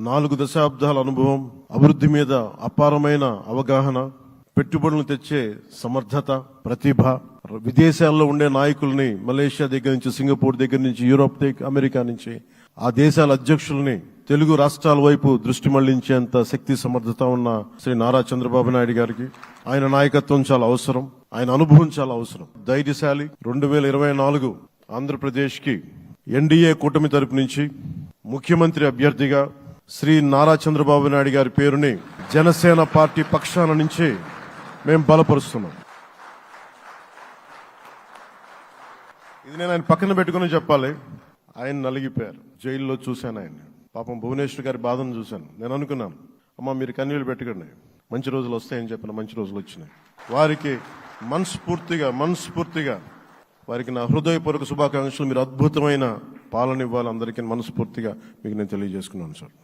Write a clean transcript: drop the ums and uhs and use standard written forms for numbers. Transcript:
4 దశాబ్దాల అనుభవం, అభివృద్ధి మీద అపారమైన అవగాహన, పెట్టుబడులను తెచ్చే సమర్థత, ప్రతిభ, విదేశాల్లో ఉండే నాయకుల్ని మలేషియా దగ్గర నుంచి, సింగపూర్ దగ్గర నుంచి, యూరోప్ అమెరికా నుంచి ఆ దేశాల అధ్యక్షుల్ని తెలుగు రాష్ట్రాల వైపు దృష్టి మళ్లించేంత శక్తి సమర్థత ఉన్న శ్రీ నారా చంద్రబాబు నాయుడు గారికి ఆయన నాయకత్వం చాలా అవసరం, ఆయన అనుభవం చాలా అవసరం. ధైర్యశాలి. 2024 ఆంధ్రప్రదేశ్ కి ఎన్డీఏ కూటమి తరపు నుంచి ముఖ్యమంత్రి అభ్యర్థిగా శ్రీ నారా చంద్రబాబు నాయుడు గారి పేరుని జనసేన పార్టీ పక్షాన నుంచి మేము బలపరుస్తున్నాం. ఇది నేను ఆయన పక్కన పెట్టుకుని చెప్పాలి. ఆయన నలిగిపోయారు. జైల్లో చూశాను ఆయన. పాపం భువనేశ్వర్ గారి బాధను చూశాను. నేను అనుకున్నాను, అమ్మ మీరు కన్నీళ్లు పెట్టకండి, మంచి రోజులు వస్తాయని చెప్పిన మంచి రోజులు వచ్చినాయి. వారికి మనస్ఫూర్తిగా వారికి నా హృదయపూర్వక శుభాకాంక్షలు. మీరు అద్భుతమైన పాలన ఇవ్వాలి అందరికీ మనస్ఫూర్తిగా మీకు నేను తెలియజేసుకున్నాను సార్.